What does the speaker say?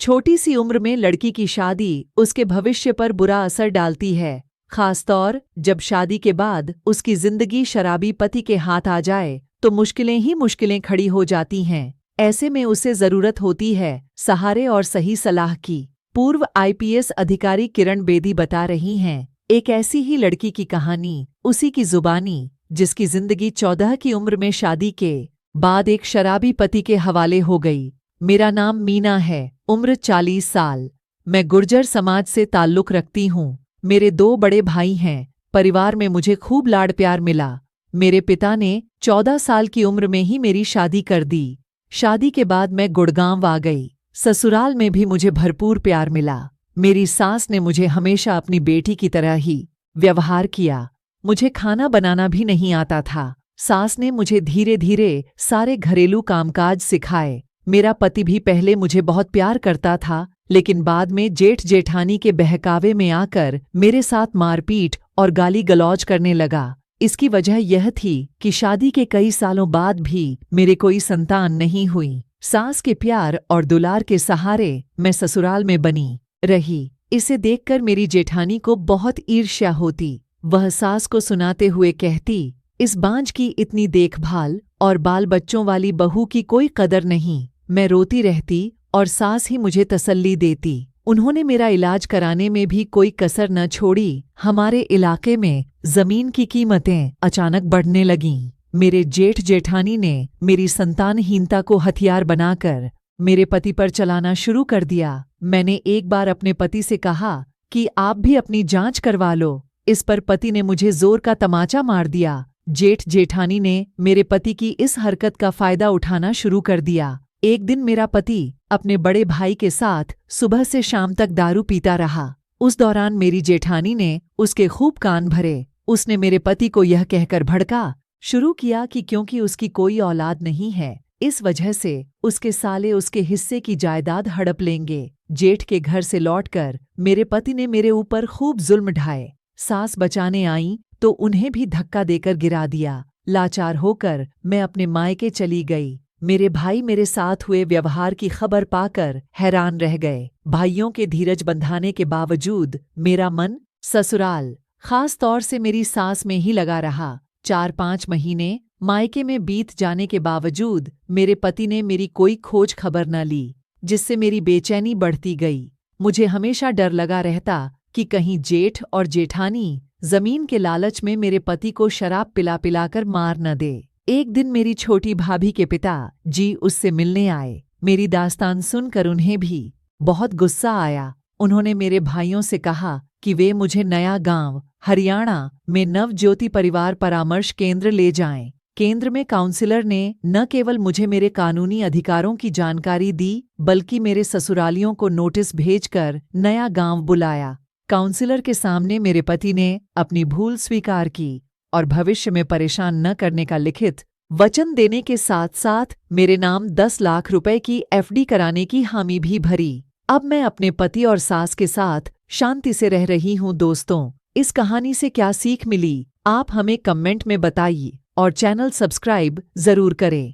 छोटी सी उम्र में लड़की की शादी उसके भविष्य पर बुरा असर डालती है, खासतौर जब शादी के बाद उसकी जिंदगी शराबी पति के हाथ आ जाए तो मुश्किलें खड़ी हो जाती हैं। ऐसे में उसे जरूरत होती है सहारे और सही सलाह की। पूर्व आईपीएस अधिकारी किरण बेदी बता रही हैं एक ऐसी ही लड़की की कहानी, उसी की जुबानी, जिसकी जिंदगी 14 की उम्र में शादी के बाद एक शराबी पति के हवाले हो गई। मेरा नाम मीना है, उम्र 40 साल। मैं गुर्जर समाज से ताल्लुक रखती हूँ। मेरे 2 बड़े भाई हैं। परिवार में मुझे खूब लाड़ प्यार मिला। मेरे पिता ने 14 साल की उम्र में ही मेरी शादी कर दी। शादी के बाद मैं गुड़गांव आ गई। ससुराल में भी मुझे भरपूर प्यार मिला। मेरी सास ने मुझे हमेशा अपनी बेटी की तरह ही व्यवहार किया। मुझे खाना बनाना भी नहीं आता था। सास ने मुझे धीरे धीरे सारे घरेलू कामकाज सिखाए। मेरा पति भी पहले मुझे बहुत प्यार करता था, लेकिन बाद में जेठ जेठानी के बहकावे में आकर मेरे साथ मारपीट और गाली गलौज करने लगा। इसकी वजह यह थी कि शादी के कई सालों बाद भी मेरे कोई संतान नहीं हुई। सास के प्यार और दुलार के सहारे मैं ससुराल में बनी रही। इसे देखकर मेरी जेठानी को बहुत ईर्ष्या होती। वह सास को सुनाते हुए कहती, इस बांझ की इतनी देखभाल और बाल बच्चों वाली बहू की कोई कदर नहीं। मैं रोती रहती और सास ही मुझे तसल्ली देती। उन्होंने मेरा इलाज कराने में भी कोई कसर न छोड़ी। हमारे इलाके में जमीन की कीमतें अचानक बढ़ने लगीं। मेरे जेठ जेठानी ने मेरी संतानहीनता को हथियार बनाकर मेरे पति पर चलाना शुरू कर दिया। मैंने एक बार अपने पति से कहा कि आप भी अपनी जांच करवा लो। इस पर पति ने मुझे जोर का तमाचा मार दिया। जेठ जेठानी ने मेरे पति की इस हरकत का फायदा उठाना शुरू कर दिया। एक दिन मेरा पति अपने बड़े भाई के साथ सुबह से शाम तक दारू पीता रहा। उस दौरान मेरी जेठानी ने उसके खूब कान भरे। उसने मेरे पति को यह कहकर भड़का शुरू किया कि क्योंकि उसकी कोई औलाद नहीं है, इस वजह से उसके साले उसके हिस्से की जायदाद हड़प लेंगे। जेठ के घर से लौटकर मेरे पति ने मेरे ऊपर खूब जुल्म ढाए। सास बचाने आई तो उन्हें भी धक्का देकर गिरा दिया। लाचार होकर मैं अपने मायके चली गई। मेरे भाई मेरे साथ हुए व्यवहार की खबर पाकर हैरान रह गए। भाइयों के धीरज बंधाने के बावजूद मेरा मन ससुराल, खास तौर से मेरी सास में ही लगा रहा। 4-5 महीने मायके में बीत जाने के बावजूद मेरे पति ने मेरी कोई खोज खबर न ली, जिससे मेरी बेचैनी बढ़ती गई। मुझे हमेशा डर लगा रहता कि कहीं जेठ और जेठानी जमीन के लालच में मेरे पति को शराब पिला पिलाकर मार न दे। एक दिन मेरी छोटी भाभी के पिता जी उससे मिलने आए। मेरी दास्तान सुनकर उन्हें भी बहुत गुस्सा आया। उन्होंने मेरे भाइयों से कहा कि वे मुझे नया गांव हरियाणा में नवज्योति परिवार परामर्श केंद्र ले जाएं। केंद्र में काउंसलर ने न केवल मुझे मेरे कानूनी अधिकारों की जानकारी दी, बल्कि मेरे ससुरालियों को नोटिस भेजकर नया गांव बुलाया। काउंसलर के सामने मेरे पति ने अपनी भूल स्वीकार की और भविष्य में परेशान न करने का लिखित वचन देने के साथ साथ मेरे नाम 10 लाख रुपए की एफडी कराने की हामी भी भरी। अब मैं अपने पति और सास के साथ शांति से रह रही हूँ। दोस्तों, इस कहानी से क्या सीख मिली, आप हमें कमेंट में बताइए और चैनल सब्सक्राइब जरूर करें।